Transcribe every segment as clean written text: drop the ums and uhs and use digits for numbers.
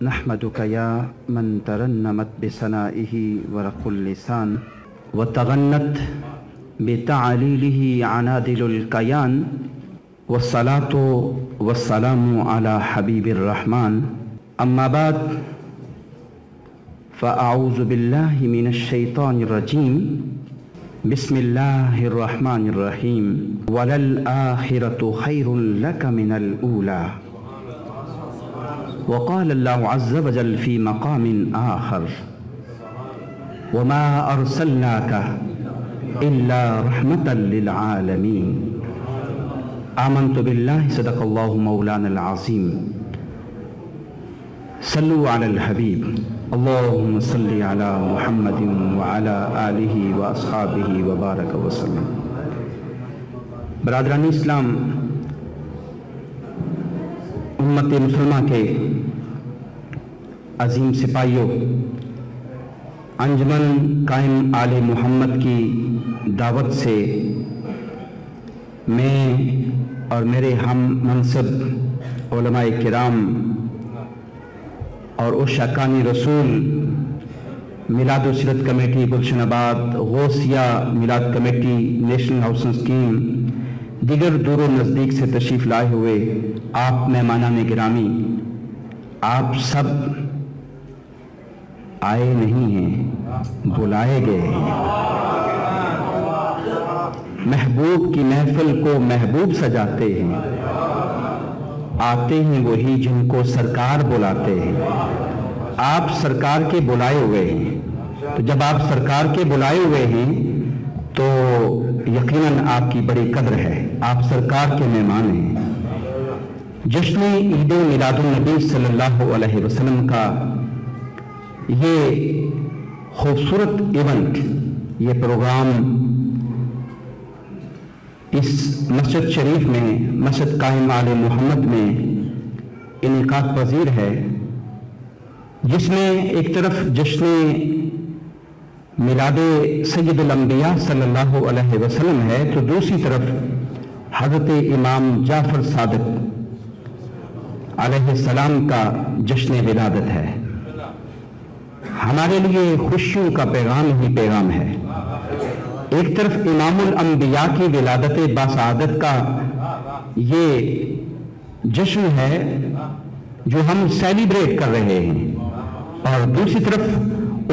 نحمدك يا من ترنمت بثنائه ورق اللسان وتغنت بتعليله عنادل الكيان، والصلاة والسلام على حبيب الرحمن. أما بعد، فأعوذ بالله من الشيطان الرجيم. بسم الله الرحمن الرحيم. وللآخرة خير لك من الأولى. وقال الله عز وجل في مقام آخر: وما أرسلناك إلا رحمة للعالمين. آمنت بالله صدق الله مولانا العظيم. صلوا على الحبيب. اللهم صل على محمد وعلى آلہ واصحابہ وبارک وسلم. برادران اسلام، امت مسلمہ کے عظیم سپاہیوں، انجمن قائم آل محمد کی دعوت سے میں اور میرے ہم منصب علماء کرام اور اشاقانی رسول میلاد و سیرت کمیٹی گلشن آباد، غوثیہ میلاد کمیٹی، نیشنل ہاؤسنگ اسکیم، دیگر دور و نزدیک سے تشریف لائے ہوئے آپ مہمانان گرامی، آپ سب آئے نہیں ہیں، بلائے گئے ہیں. محبوب کی محفل کو محبوب سجاتے ہیں، آتے ہیں وہی جن کو سرکار بلاتے ہیں. آپ سرکار کے بلائے ہوئے ہیں، تو جب آپ سرکار کے بلائے ہوئے ہیں تو یقیناً آپ کی بڑی قدر ہے، آپ سرکار کے مہمان ہیں. جشن عید میلاد النبی صلی اللہ علیہ وسلم کا یہ خوبصورت ایونٹ، یہ پروگرام اس مسجد شریف میں، مسجد قائم آل محمد میں انعقاد پذیر ہے، جس میں ایک طرف جشن میلاد سید الانبیاء صلی اللہ علیہ وسلم ہے، تو دوسری طرف حضرت امام جعفر صادق علیہ السلام کا جشن ولادت ہے. ہمارے لیے خوشیوں کا پیغام ہی پیغام ہے. ایک طرف امام الانبیاء کی ولادت باسعادت کا یہ جشن ہے جو ہم سیلیبریٹ کر رہے ہیں، اور دوسری طرف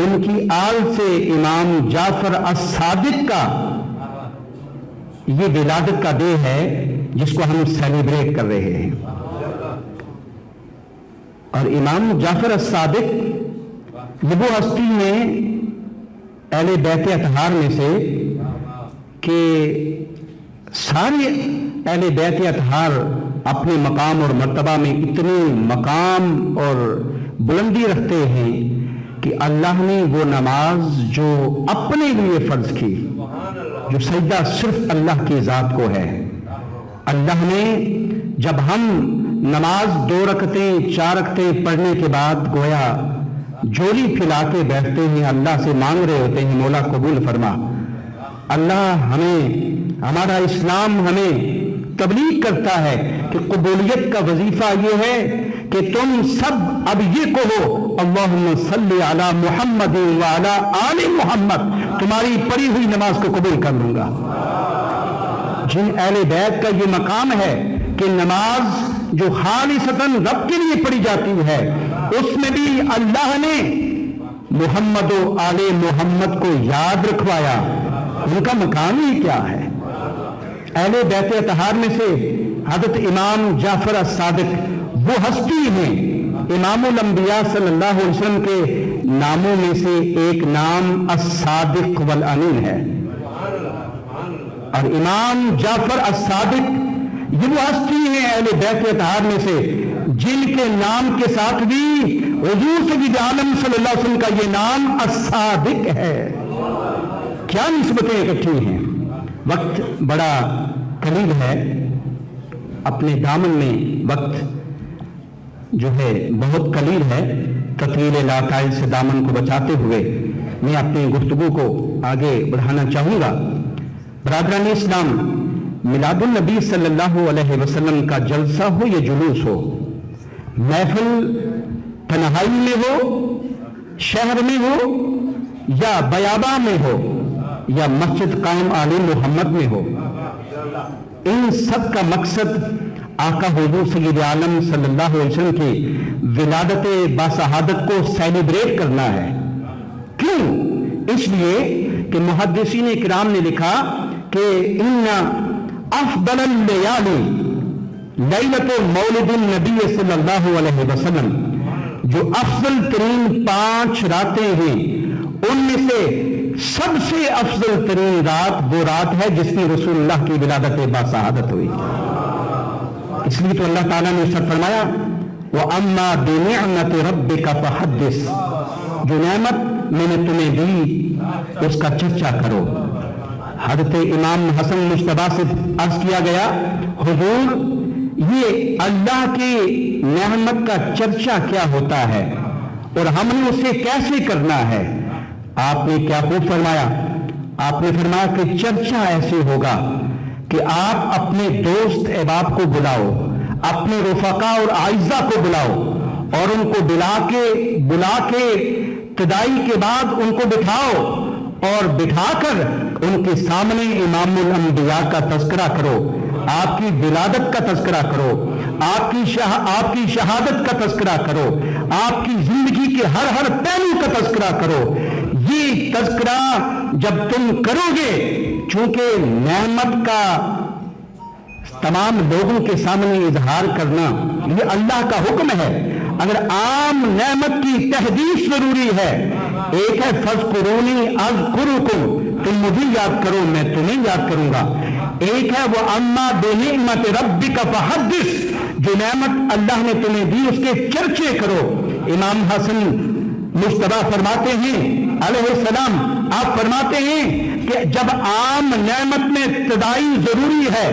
ان کی آل سے امام جعفر الصادق کا یہ ولادت کا ڈے ہے جس کو ہم سیلیبریٹ کر رہے ہیں. اور امام جعفر الصادق یہ وہ ہستی ہیں اہل بیت اطہار میں سے کہ سارے اہل بیت اطہار اپنے مقام اور مرتبہ میں اتنے مقام اور بلندی رکھتے ہیں کہ اللہ نے وہ نماز جو اپنے لیے فرض کی، جو سجدہ صرف اللہ کی ذات کو ہے، اللہ نے جب ہم نماز 2 رکعتیں 4 رکعتیں پڑھنے کے بعد گویا جولی پھیلا کے بیٹھتے ہیں، اللہ سے مانگ رہے ہوتے ہیں مولا قبول فرما. اللہ ہمیں، ہمارا اسلام ہمیں تبلیغ کرتا ہے کہ قبولیت کا وظیفہ یہ ہے کہ تم سب اب یہ کہو اللہم صلی علی محمد وعلی آل محمد، تمہاری پڑھی ہوئی نماز کو قبول کر لوں گا. جن اہل بیت کا یہ مقام ہے کہ نماز جو خالصتاً رب کے لیے پڑھی جاتی ہے، اس میں بھی اللہ نے محمد و آل محمد کو یاد رکھوایا. ان کا مقام ہی کیا ہے. اہل بیت اطہار میں سے حضرت امام جعفر الصادق وہ ہستی ہیں. امام الانبیاء صلی اللہ علیہ وسلم کے ناموں میں سے ایک نام الصادق والامین ہے، اور امام جعفر الصادق یہ وہ ہستی ہیں اہل بیت اطہار میں سے جن کے نام کے ساتھ بھی حضور سید عالم صلی اللہ علیہ وسلم کا یہ نام الصادق ہے. کیا نسبتیں اکٹھی ہیں. وقت بڑا قلیل ہے، اپنے دامن میں وقت جو ہے بہت قلیل ہے. تطویل لاقائل سے دامن کو بچاتے ہوئے میں اپنی گفتگو کو آگے بڑھانا چاہوں گا. برادران اسلام، میلاد النبی صلی اللہ علیہ وسلم کا جلسہ ہو یا جلوس ہو، محفل تنہائی میں ہو، شہر میں ہو، یا بیاباں میں ہو، یا مسجد قائم آل محمد میں ہو، ان سب کا مقصد آقا حضور سید عالم صلی اللہ علیہ وسلم کی ولادت باسعادت کو سیلیبریٹ کرنا ہے۔ کیوں؟ اس لیے کہ محدثین کرام نے لکھا کہ ان افضل اللیالی لیلۃ مولد النبی صلی اللہ علیہ وسلم، جو افضل ترین 5 راتیں ہیں ان میں سے سب سے افضل ترین رات وہ رات ہے جس میں رسول اللہ کی ولادت باسعادت ہوئی۔ اس لیے تو اللہ تعالیٰ نے ارشاد فرمایا وَأَمَّا بِنِعْمَةِ رَبِّكَ فَحَدِّثْ، جو نعمت میں نے تمہیں دی اس کا چرچا کرو۔ حضرت امام حسن مجتبیٰ سے عرض کیا گیا حضور یہ اللہ کی نعمت کا چرچا کیا ہوتا ہے اور ہم نے اسے کیسے کرنا ہے؟ آپ نے کیا خوب فرمایا؟ آپ نے فرمایا کہ چرچا ایسے ہوگا کہ آپ اپنے دوست احباب کو بلاؤ، اپنے رفقا اور اعزا کو بلاؤ اور ان کو بلا کے ابتدائی کے بعد ان کو بٹھاؤ اور بٹھا کر ان کے سامنے امام الانبیاء کا تذکرہ کرو، آپ کی ولادت کا تذکرہ کرو، آپ کی شہادت کا تذکرہ کرو، آپ کی زندگی کے ہر پہلو کا تذکرہ کرو۔ یہ تذکرہ جب تم کرو گے، چونکہ نعمت کا تمام لوگوں کے سامنے اظہار کرنا یہ اللہ کا حکم ہے۔ اگر عام نعمت کی تحدیث ضروری ہے، ایک ہے فَاذْكُرُونِي أَذْكُرُكُمْ، تم مجھے یاد کرو میں تمہیں یاد کروں گا، ایک ہے وَأَمَّا بِنِعْمَةِ رَبِّكَ فَحَدِّثْ، جو نعمت اللہ نے تمہیں دی اس کے چرچے کرو۔ امام حسن مجتبیٰ فرماتے ہیں علیہ السلام، آپ فرماتے ہیں کہ جب عام نعمت میں ابتدائی ضروری ہے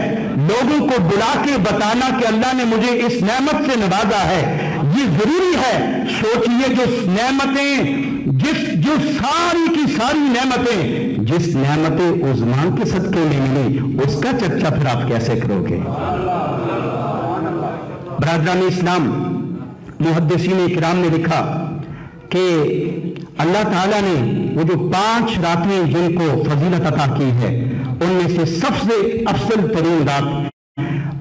لوگوں کو بلا کے بتانا کہ اللہ نے مجھے اس نعمت سے نوازا ہے، یہ ضروری ہے۔ سوچئے جو ساری کی ساری نعمتیں جس نعمت عظمیٰ کے صدقے میں ملی اس کا چرچا پھر آپ کیسے کرو گے؟ برادران اسلام، محدثین کرام نے لکھا کہ اللہ تعالیٰ نے وہ جو 5 راتیں جن کو فضیلت عطا کی ہے ان میں سے سب سے افضل ترین رات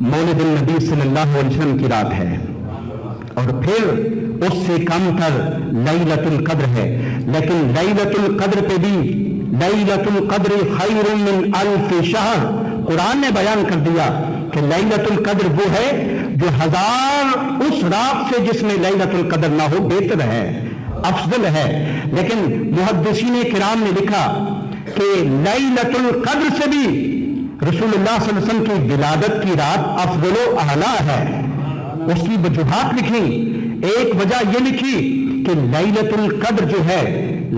مولد النبی صلی اللہ علیہ وسلم کی رات ہے، اور پھر اس سے کم تر لیلۃ القدر ہے۔ لیکن لیلۃ القدر پہ بھی لیلۃ القدر خیر من الف شہر، قرآن نے بیان کر دیا کہ لیلۃ القدر وہ ہے جو 1000 اس رات سے جس میں لیلۃ القدر نہ ہو بہتر ہے، افضل ہے۔ لیکن محدثین کرام نے لکھا کہ لیلۃ القدر سے بھی رسول اللہ صلی اللہ علیہ وسلم کی ولادت کی رات افضل و اعلیٰ ہے۔ اس کی وجوہات لکھی، ایک وجہ یہ لکھی کہ لیلۃ القدر جو ہے،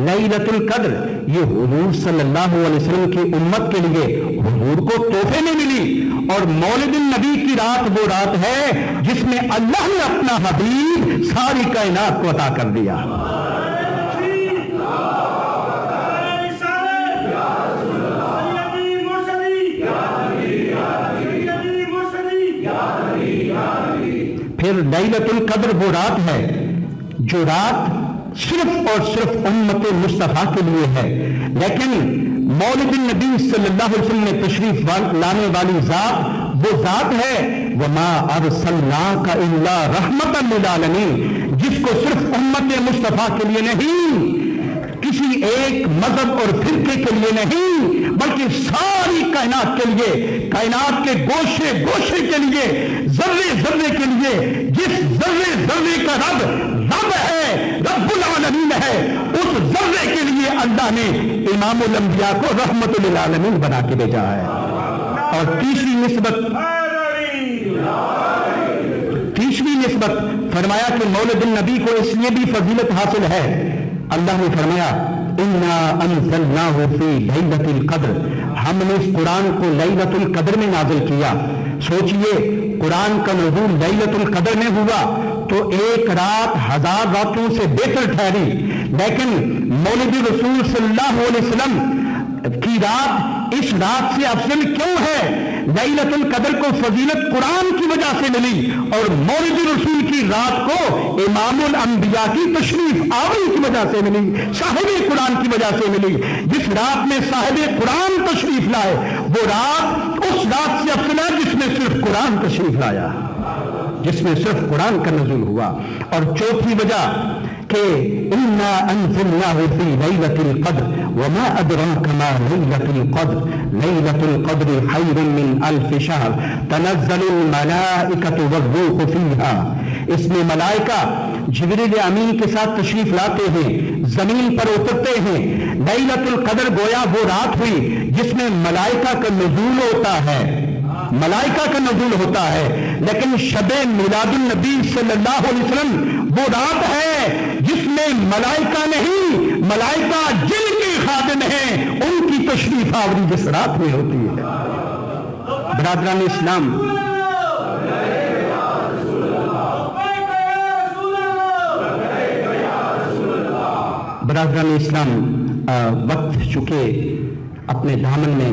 لیلۃ القدر یہ حضور صلی اللہ علیہ وسلم کی امت کے لیے حضور کو تحفے میں ملی، اور مولد النبی کی رات وہ رات ہے جس میں اللہ نے اپنا حبیب ساری کائنات کو عطا کر دیا۔ پھر لیلۃ القدر وہ رات ہے جو رات صرف اور صرف امت مصطفیٰ کے لیے ہے، لیکن مولد النبی صلی اللہ علیہ وسلم میں تشریف لانے والی ذات وہ ذات ہے وَمَا أَرْسَلْنَاكَ إِلَّا رَحْمَةً لِلْعَالَمِينَ، جس کو صرف امت مصطفیٰ کے لیے نہیں، کسی ایک مذہب اور فرقے کے لیے نہیں، بلکہ ساری کائنات کے لیے، کائنات کے گوشے گوشے کے لیے، ذرے ذرے کے لیے، جس ذرے ذرے کا رب ہے، رب العالمین ہے، اس ذرے کے لیے اللہ نے امام الانبیاء کو رحمت للعالمین بنا کے بھیجا ہے۔ اور تیسری نسبت فرمایا کہ مولد النبی کو اس لیے بھی فضیلت حاصل ہے، اللہ نے فرمایا اِنَّا أَنزَلْنَاهُ فِي لَيْلَةِ الْقَدْرِ، ہم نے اس قرآن کو لیلۃ القدر میں نازل کیا۔ سوچئے قرآن کا نزول لیلۃ القدر میں ہوا تو ایک رات 1000 راتوں سے بہتر ٹھہری، لیکن مولد رسول صلی اللہ علیہ وسلم کی رات اس رات سے افضل کیوں ہے؟ لیلۃ القدر کو فضیلت قرآن کی وجہ سے ملی اور مولد رسول کی رات کو امام الانبیاء کی تشریف آوری کی وجہ سے ملی، صاحب قرآن کی وجہ سے ملی۔ جس رات میں صاحب قرآن تشریف لائے وہ رات اس رات سے افضل ہے جس میں صرف قرآن تشریف لایا، جس میں صرف قرآن کا نزول ہوا۔ اور چوتھی وجہ کہ اِنَّا أَنزَلْنَاهُ فِي لَيْلَةِ الْقَدْرِ وَمَا أَدْرَاكَ مَا لَيْلَةُ الْقَدْرِ لَيْلَةُ الْقَدْرِ خَيْرٌ مِّنْ أَلْفِ شَهْرٍ تَنَزَّلُ الْمَلَائِكَةُ وَالرُّوحُ فِيهَا۔ اس میں ملائکہ جبریل امین کے ساتھ تشریف لاتے ہیں، زمین پر اترتے ہیں۔ لیلۃ القدر گویا وہ رات ہوئی جس میں ملائکہ کا نزول ہوتا ہے، ملائکہ کا نزول ہوتا ہے، لیکن شب میلاد النبی صلی اللہ علیہ وسلم وہ رات ہے جس میں ملائکہ نہیں، ملائکہ جن کے خادم ہیں ان کی تشریف آوری جس رات میں ہوتی ہے۔ برادران اسلام، برادران اسلام، وقت چونکہ اپنے دامن میں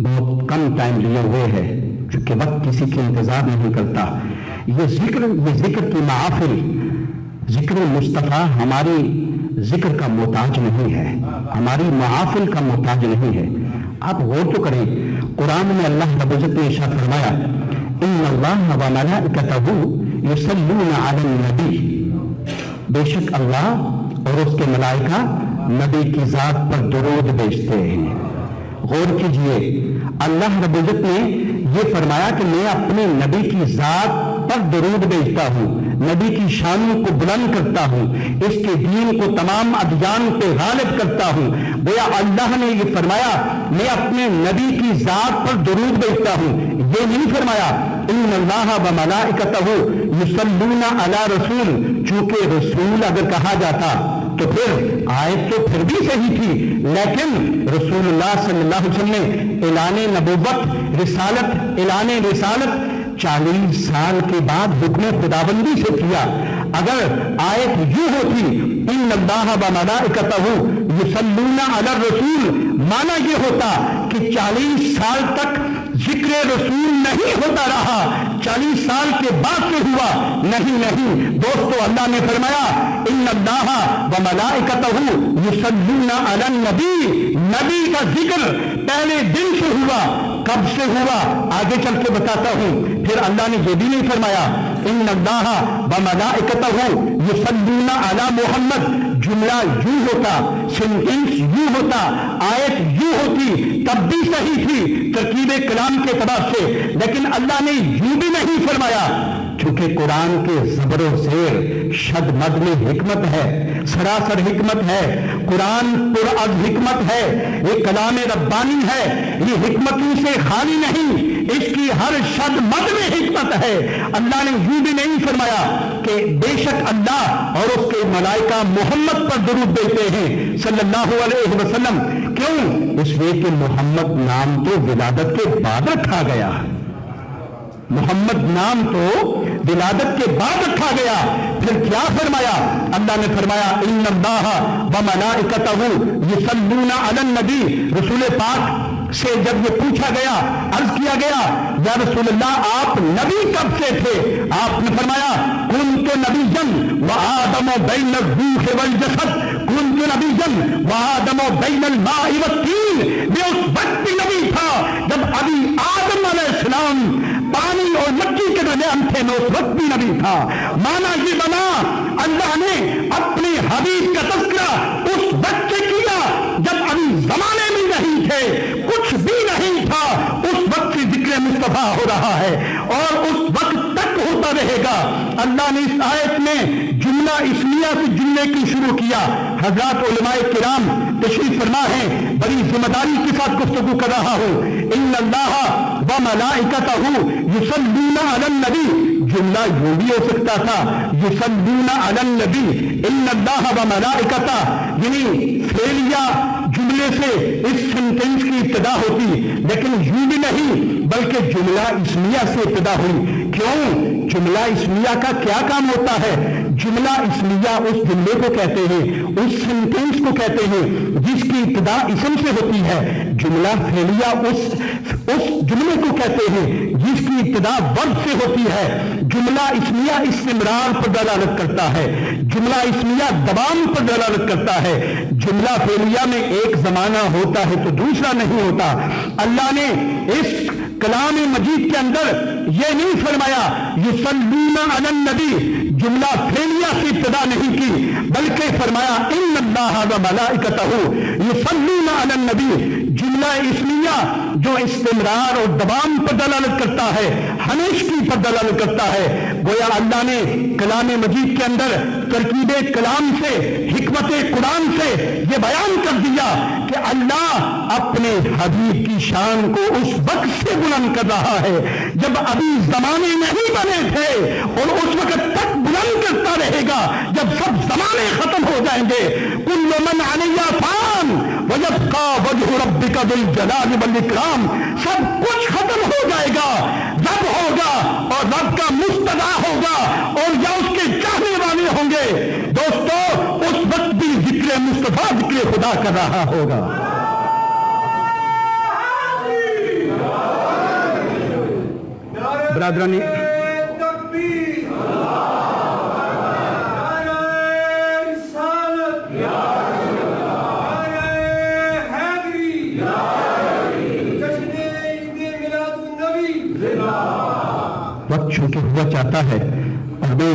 بہت کم ٹائم لیے ہوئے ہے، چونکہ وقت کسی کے انتظار نہیں کرتا۔ یہ ذکر کی محافل، ذکر مصطفیٰ ہماری ذکر کا محتاج نہیں ہے، ہماری محافل کا محتاج نہیں ہے۔ آپ غور تو کریں، قرآن میں اللہ رب العزت نے ارشاد فرمایا ان اللہ وملائکتہ یصلون علی النبی، بے شک اللہ اور اس کے ملائکہ نبی کی ذات پر درود بھیجتے ہیں۔ غور کیجئے، اللہ رب العزت نے یہ فرمایا کہ میں اپنے نبی کی ذات پر درود بھیجتا ہوں، نبی کی شانوں کو بلند کرتا ہوں، اس کے دین کو تمام ادیان پہ غالب کرتا ہوں۔ گویا اللہ نے یہ فرمایا میں اپنے نبی کی ذات پر درود بھیجتا ہوں، یہ نہیں فرمایا ان اللہ وملائکتہ یصلون علی رسول۔ چونکہ رسول اگر کہا جاتا تو پھر آیت تو پھر بھی صحیح تھی، لیکن رسول اللہ صلی اللہ علیہ وسلم نے اعلان نبوت، رسالت، اعلان رسالت 40 سال کے بعد حکم خداوندی سے کیا۔ اگر آیت یوں ہوتی ان اللہ وملائکتہ یصلون علی الرسول، معنی یہ ہوتا کہ 40 سال تک ذکر رسول نہیں ہوتا رہا، 40 سال کے بعد سے ہوا۔ نہیں دوستو، اللہ نے فرمایا ان اللہ وملائکتہ یصلون علی النبی، نبی کا ذکر پہلے دن سے ہوا۔ کب سے ہوا آگے چل کے بتاتا ہوں۔ پھر اللہ نے یہ بھی نہیں فرمایا ان اللہ وملائکتہ یصلون علی محمد، جملہ یوں ہوتا، سینٹینس یوں ہوتا، آیت یوں ہوتی، تب بھی صحیح تھی ترکیب کلام کے اعتبار سے، لیکن اللہ نے یوں بھی نہیں فرمایا، کیونکہ قرآن کے زبر و زیر شد مد میں حکمت ہے، سراسر حکمت ہے۔ قرآن پرعز حکمت ہے، یہ کلام ربانی ہے، یہ حکمتوں سے خالی نہیں، اس کی ہر شد مد میں حکمت ہے۔ اللہ نے یوں بھی نہیں فرمایا کہ بے شک اللہ اور اس کے ملائکہ محمد پر درود دیتے ہیں صلی اللہ علیہ وسلم۔ کیوں؟ اس لیے کہ محمد نام تو ولادت کے بعد رکھا گیا، محمد نام تو ولادت کے بعد رکھا گیا۔ پھر کیا فرمایا؟ اللہ نے فرمایا ان اللہ وملائکتہ یصلون علی النبی۔ رسول پاک سے جب یہ پوچھا گیا، عرض کیا گیا یا رسول اللہ آپ نبی کب سے تھے؟ آپ نے فرمایا کنت نبیا وآدم بین الروح والجسد، کنت نبیا وآدم بین الماء والطین۔ میں اس وقت بھی نبی تھا جب ابھی آدم علیہ السلام پانی اور مٹی کے درمیان تھے، میں اس وقت بھی نبی تھا۔ مانا یہ بنا اللہ نے اپنے حبیب کا تذکرہ اس وقت سے کیا جب ابھی زمانے میں نہیں تھے، کچھ بھی نہیں تھا، اس وقت سے ذکر مصطفیٰ ہو رہا ہے اور اس وقت تک ہوتا رہے گا۔ اللہ نے اس آیت میں جملہ اسمیہ سے جملے کی شروع کیا۔ حضرات علماء کرام تشریف فرما ہے، بڑی ذمہ داری کے ساتھ گفتگو کر رہا ہوں۔ ان اللہ وملائکتہ یصلون علی النبی، جملہ یوں بھی ہو سکتا تھا یصلون علی النبی ان اللہ وملائکتہ، یعنی فعلیہ جملے سے اس سینٹینس کی ابتدا ہوتی، لیکن یوں بھی نہیں بلکہ جملہ اسمیہ سے ابتدا ہوئی۔ کیوں؟ جملہ اسمیہ کا کیا کام ہوتا ہے؟ جملہ اسمیہ اس جملے کو کہتے ہیں، اس سینٹینس کو کہتے ہیں جس کی ابتدا اسم سے ہوتی ہے۔ جملہ فعلیہ اس جملے کو کہتے ہیں جس کی ابتدا ورب سے ہوتی ہے۔ جملہ اسمیہ استمرار پر دلالت کرتا ہے، جملہ اسمیہ دوام پر دلالت کرتا ہے۔ جملہ فعلیہ میں ایک زمانہ ہوتا ہے تو دوسرا نہیں ہوتا۔ اللہ نے اس کلام مجید کے اندر یہ نہیں فرمایا یصلون علی النبی، جملہ فعلیہ سے ابتدا نہیں کی، بلکہ فرمایا ان اللہ وملائکتہ یصلون علی النبی، جملہ اسمیہ جو استمرار اور دوام پر دلالت کرتا ہے، ہمیشگی پر دلالت کرتا ہے۔ گویا اللہ نے کلام مجید کے اندر ترکیب کلام سے، حکمت قرآن سے یہ بیان کر دیا کہ اللہ اپنے حبیب کی شان کو اس وقت سے بلند کر رہا ہے جب ابھی زمانے نہیں بنے تھے، اور اس وقت تک بلند کرتا رہے گا جب سب زمانے ختم ہو جائیں گے۔ کل من علیہ فان ویبقى وجہ ربک ذو الجلال والاکرام، سب کچھ ختم ہو جائے گا، رب ہوگا اور رب کا مستدعا ہوگا اور یا اس کے چاہنے والے ہوں گے۔ دوستو اس وقت بھی ذکر مصطفیٰ ذکر خدا کر رہا ہوگا۔ برادرانی وقت چونکہ ہوا چاہتا ہے اور میں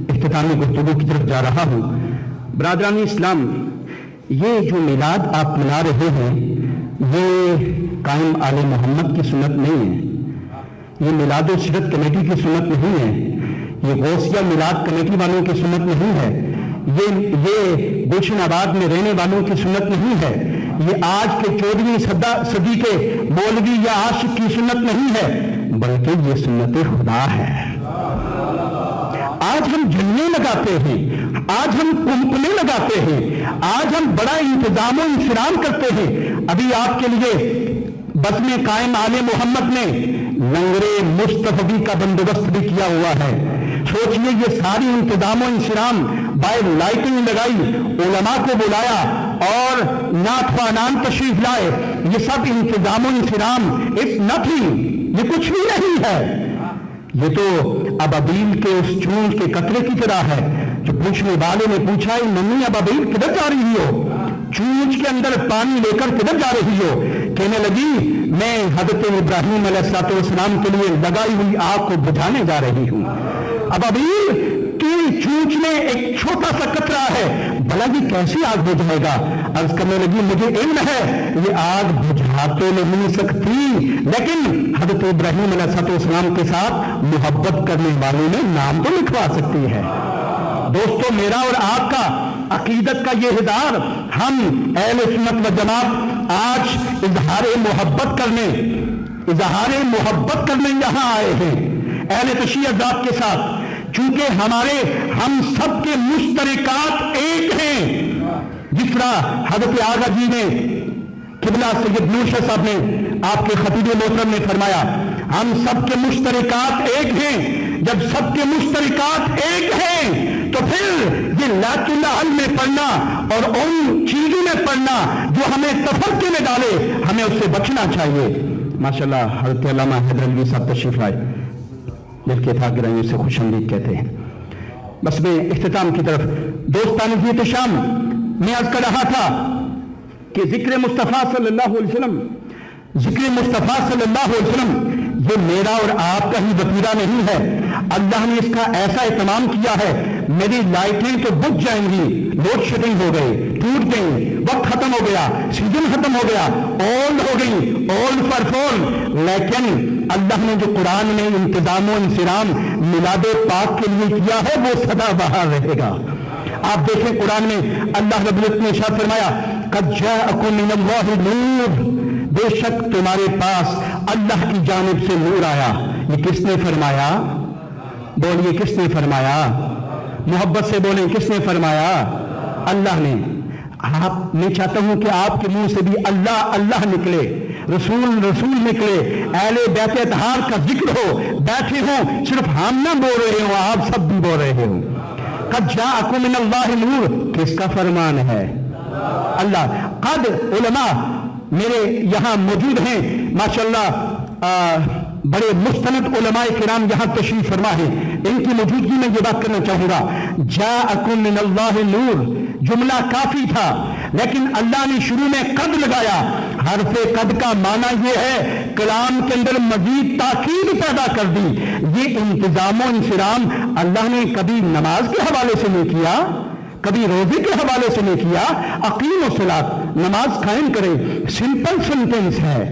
اختتامی گفتگو کی طرف جا رہا ہوں۔ برادران اسلام، یہ جو میلاد آپ منا رہے ہیں یہ قائم آل محمد کی سنت نہیں ہے، یہ میلاد و سیرت کمیٹی کی سنت نہیں ہے، یہ غوثیہ میلاد کمیٹی والوں کی سنت نہیں ہے، یہ گلشن آباد میں رہنے والوں کی سنت نہیں ہے، یہ آج کے 14ویں صدی کے مولوی یا عاشق کی سنت نہیں ہے، بلکہ یہ سنت خدا ہے۔ آج ہم جھنڈے لگاتے ہیں، آج ہم کمپنے لگاتے ہیں، آج ہم بڑا انتظام و انصرام کرتے ہیں۔ ابھی آپ کے لیے بزم قائم آل محمد نے لنگر مصطفی کا بندوبست بھی کیا ہوا ہے۔ سوچئے یہ ساری انتظام و انصرام، باہر لائٹنگ لگائی، علماء کو بلایا اور نعت خوانان تشریف لائے، یہ سب انتظام و انصرام، اٹس نتھنگ، یہ کچھ بھی نہیں ہے۔ یہ تو ابابیل کے اس چونچ کے قطرے کی طرح ہے جو پوچھنے والے نے پوچھا ممی ابابیل کدھر جا رہی ہو؟ چونچ کے اندر پانی لے کر کدھر جا رہی ہو؟ کہنے لگی میں حضرت ابراہیم علیہ السلام کے لیے لگائی ہوئی آگ کو بجھانے جا رہی ہوں۔ ابابیل کی چونچ میں ایک چھوٹا سا قطرہ ہے، بھلا جی کیسی آگ بجھائے گا؟ عرض کرنے لگی مجھے علم ہے یہ آگ بجھا تو نہیں سکتی، لیکن حضرت ابراہیم علیہ السلام کے ساتھ محبت کرنے والوں نے نام تو لکھوا سکتی ہے۔ دوستو میرا اور آپ کا عقیدت کا یہ اظہار، ہم اہل سنت و جماعت آج اظہار محبت کرنے یہاں آئے ہیں اہل تشیع ذات کے ساتھ، چونکہ ہم سب کے مشترکات ایک ہیں۔ جس طرح حضرت آغا جی نے قبلہ سید نور شاہ صاحب نے آپ کے خطیب محترم نے فرمایا ہم سب کے مشترکات ایک ہیں۔ جب سب کے مشترکات ایک ہیں تو پھر یہ لا الہ الا میں پڑھنا اور ان چیزوں میں پڑھنا جو ہمیں تفرقے میں ڈالے، ہمیں اس سے بچنا چاہیے۔ ماشاءاللہ حضرت علامہ حیدر علوی صاحب تشریف لائے، دل کے تھا گرائیوں سے خوش آمدید کہتے ہیں۔ بس میں اختتام کی طرف دوستانہ جی احتشام میں عرض کر رہا تھا کہ ذکر مصطفیٰ صلی اللہ علیہ وسلم، ذکر مصطفیٰ صلی اللہ علیہ وسلم یہ میرا اور آپ کا ہی وطیرہ نہیں ہے، اللہ نے اس کا ایسا اہتمام کیا ہے۔ میری لائٹیں تو بجھ جائیں گی، لوڈ شیڈنگ ہو گئی، ٹوٹ گئی، وقت ختم ہو گیا، سیزن ختم ہو گیا، اولڈ ہو گئی، اولڈ فار فول، لیکن اللہ نے جو قرآن میں انتظام و انصرام میلاد پاک کے لیے کیا ہے وہ سدا بہار رہے گا۔ آپ دیکھیں قرآن میں اللہ رب العزت نے ارشاد فرمایا قد جاءکم من اللہ نور، بے شک تمہارے پاس اللہ کی جانب سے نور آیا۔ یہ کس نے فرمایا؟ بولیے کس نے فرمایا؟ محبت سے بولیں کس نے فرمایا؟ اللہ نے۔ میں چاہتا ہوں کہ آپ کے منہ سے بھی اللہ اللہ نکلے، رسول رسول نکلے، اہل بیت اطہار کا ذکر ہو، بیٹھے ہوں صرف ہم نہ بول رہے ہوں، آپ سب بھی بول رہے ہوں۔ قد جاءکم من اللہ نور کس کا فرمان ہے؟ اللہ. قد علماء میرے یہاں موجود ہیں ماشاءاللہ، بڑے مستند علماء کرام یہاں تشریف فرما ہے، ان کی موجودگی میں یہ بات کرنا چاہوں گا. جاءکم من اللہ نور جملہ کافی تھا، لیکن اللہ نے شروع میں قد لگایا. حرف قد کا معنی یہ ہے کلام کے اندر مزید تاکید پیدا کر دی. یہ انتظام و انصرام اللہ نے کبھی نماز کے حوالے سے نہیں کیا، کبھی روزے کے حوالے سے نہیں کیا. اقیم الصلاۃ، نماز قائم کرے، سمپل سینٹینس ہے.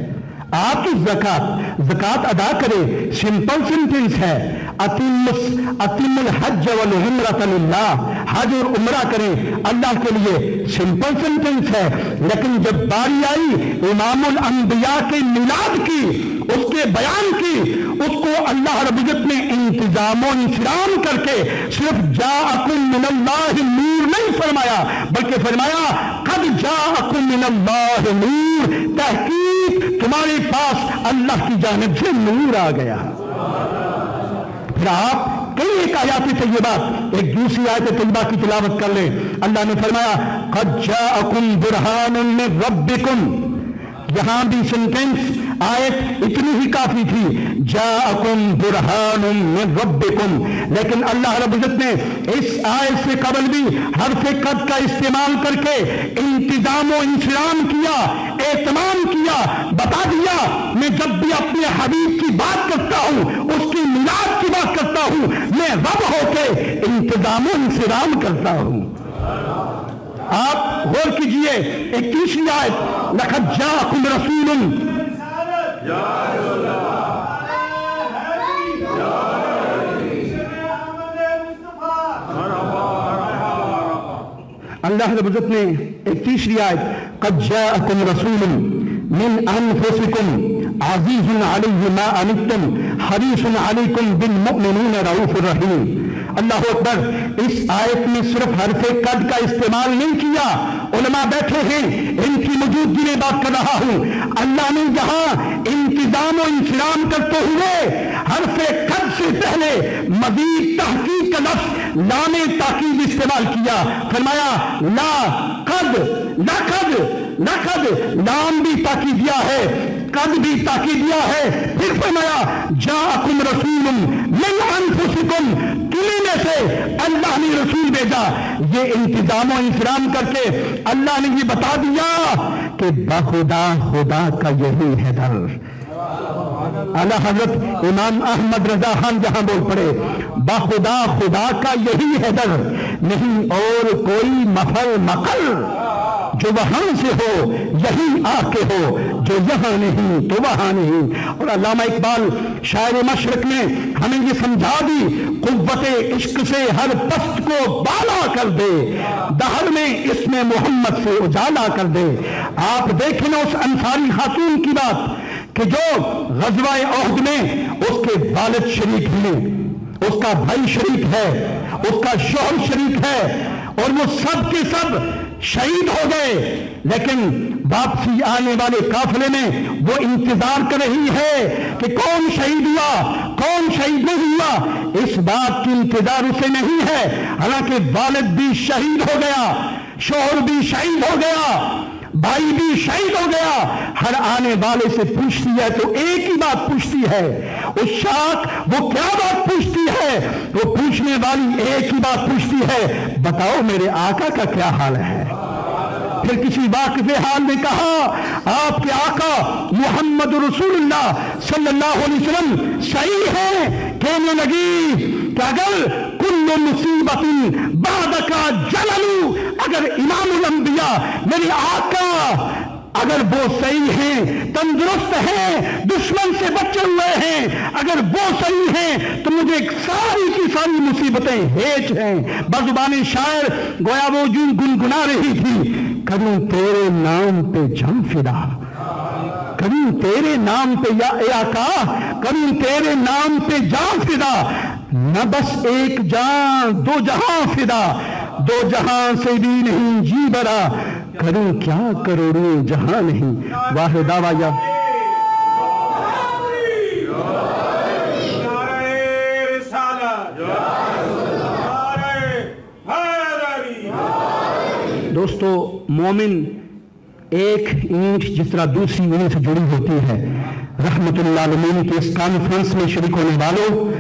آپ کی زکات ادا کرے، سمپل سینٹینس ہے. اتم الحج والعمرۃ للہ، حج اور عمرہ کریں اللہ کے لیے، سمپل سینٹینس ہے. لیکن جب باری آئی امام الانبیاء کے میلاد کی، اس کے بیان کی، اس کو اللہ رب العزت نے انتظام و انصرام کر کے صرف جاءکم من اللہ نور نہیں فرمایا، بلکہ فرمایا قد جاءکم من اللہ نور. تحقیق تمہارے پاس اللہ کی جانب سے نور آ گیا. پھر آپ کئی ایک آیات طیبات، ایک دوسری آیت طیبہ کی تلاوت کر لیں. اللہ نے فرمایا قد جاءکم برہان من ربکم. یہاں بھی سینٹینس آیت اتنی ہی کافی تھی، جاءکم برہان من ربکم. لیکن اللہ رب العزت نے اس آیت سے قبل بھی حرف قد کا استعمال کر کے انتظام و انصرام کیا، اہتمام کیا، بتا دیا میں جب بھی اپنے حبیب کی بات کرتا ہوں، اس کی میلاد کی بات کرتا ہوں، میں رب ہو کے انتظام و انصرام کرتا ہوں. آپ غور کیجئے 21 آیت، لقد جاءکم رسول. اللہ رب العزت نے 31 آیت، قد جاءکم رسول من انفسکم عزیز علیہ ما عنتم حریص علیکم بالمؤمنین رؤوف الرحیم. اللہ اکبر. اس آیت میں صرف حرف قد کا استعمال نہیں کیا. علماء بیٹھے ہیں، ان کی موجودگی میں بات کر رہا ہوں. اللہ نے یہاں انتظام و انصرام کرتے ہوئے حرف قد سے پہلے مزید تحقیق کا لفظ لام تاکید استعمال کیا. فرمایا لا قد، لقد لام بھی تاکیدیہ ہے، قد بھی تاکیدیہ ہے. پھر فرمایا جاءکم رسول من انفسکم، تمہیں میں سے اللہ نے رسول بھیجا. یہ انتظام و انصرام کر کے اللہ نے یہ بتا دیا کہ بخدا خدا کا یہی ہے در. اعلیٰ حضرت امام احمد رضا خان جہاں بول پڑے بخدا خدا کا یہی ہے در، نہیں اور کوئی مفر مقر. جو وہاں سے ہو یہی آ کے ہو، جو یہاں نہیں تو وہاں نہیں. اور علامہ اقبال شاعر مشرق نے ہمیں یہ سمجھا دی، قوت عشق سے ہر پست کو بالا کر دے، دہر میں اس میں محمد سے اجالا کر دے. آپ دیکھیں نا اس انصاری خاتون کی بات کہ جو غزوہ احد میں اس کے والد شریک ہیں، اس کا بھائی شریک ہے، اس کا شوہر شریک ہے، اور وہ سب کے سب شہید ہو گئے. لیکن واپسی آنے والے قافلے میں وہ انتظار کر رہی ہے کہ کون شہید ہوا، کون شہید نہیں ہوا. اس بات کی انتظار اسے نہیں ہے، حالانکہ والد بھی شہید ہو گیا، شوہر بھی شہید ہو گیا، بھائی بھی شہید ہو گیا. ہر آنے والے سے پوچھتی ہے تو ایک ہی بات پوچھتی ہے. اس شاک وہ کیا بات پوچھتی ہے؟ وہ پوچھنے والی ایک ہی بات پوچھتی ہے، بتاؤ میرے آقا کا کیا حال ہے. پھر کسی واقف حال نے کہا آپ کے آقا محمد رسول اللہ صلی اللہ علیہ وسلم صحیح ہے. کہنے لگی کہ اگر کل مصیبت بعدک جلل، اگر امام الانبیاء میرے آقا اگر وہ صحیح ہیں، تندرست ہیں، دشمن سے بچے ہوئے ہیں، اگر وہ صحیح ہیں تو مجھے ساری کی ساری مصیبتیں ہیچ ہیں. بزبان شاعر گویا وہ جو گنگنا رہی تھی، کروں تیرے نام پہ جان فدا، کروں تیرے نام پہ یا اے آقا، کروں تیرے نام پہ جان فدا. نہ بس ایک جان دو جہاں فدا، دو جہاں سے بھی نہیں جی برا، کروں کیا کروڑوں جہاں نہیں. واہ دعویٰ یا دوستو مومن ایک اینٹ جس طرح دوسری اینٹ سے جڑی ہوتی ہے. رحمت اللہ علیہ کے اس کانفرنس میں شریک ہونے والوں،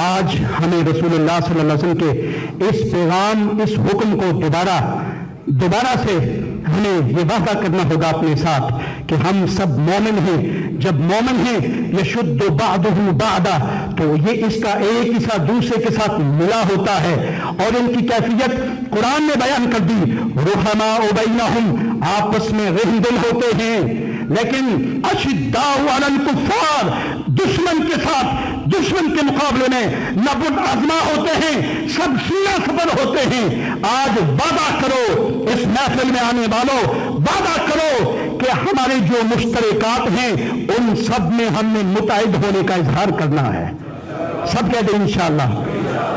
آج ہمیں رسول اللہ صلی اللہ علیہ وسلم کے اس پیغام، اس حکم کو دوبارہ سے ہمیں یہ وعدہ کرنا ہوگا اپنے ساتھ کہ ہم سب مومن ہیں. جب مومن ہیں یشد بعضهم بعضا، تو یہ اس کا ایک حصہ دوسرے کے ساتھ ملا ہوتا ہے، اور ان کی کیفیت قرآن نے بیان کر دی. رحماء بینہم، آپس میں رحم دل ہوتے ہیں، لیکن اشداء علی الکفار، دشمن کے ساتھ، دشمن کے مقابلے میں نبض آزما ہوتے ہیں، سب سینہ سپر ہوتے ہیں. آج وعدہ کرو اس محفل میں آنے والوں، وعدہ کرو کہ ہمارے جو مشترکات ہیں ان سب میں ہم نے متحد ہونے کا اظہار کرنا ہے. سب کہتے ہیں انشاءاللہ.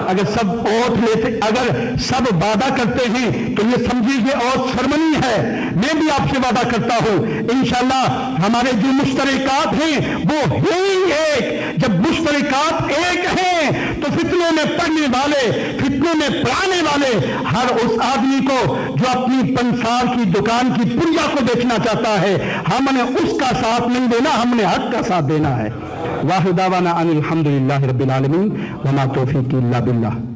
اگر سب اوٹ لیتے، اگر سب وعدہ کرتے ہیں تو یہ سمجھیے اور سرمنی ہے. میں بھی آپ سے وعدہ کرتا ہوں انشاءاللہ ہمارے جو مشترکات ہیں وہ ہیں ایک. جب مشترکات ایک ہیں تو فتنوں میں پڑھنے والے، فتنوں میں پڑھانے والے، ہر اس آدمی کو جو اپنی پنسار کی دکان کی پنجا کو دیکھنا چاہتا ہے، ہم نے اس کا ساتھ نہیں دینا، ہم نے حق کا ساتھ دینا ہے. واخر دعوانا ان الحمدللہ رب العالمین وما توفیقی الا باللہ.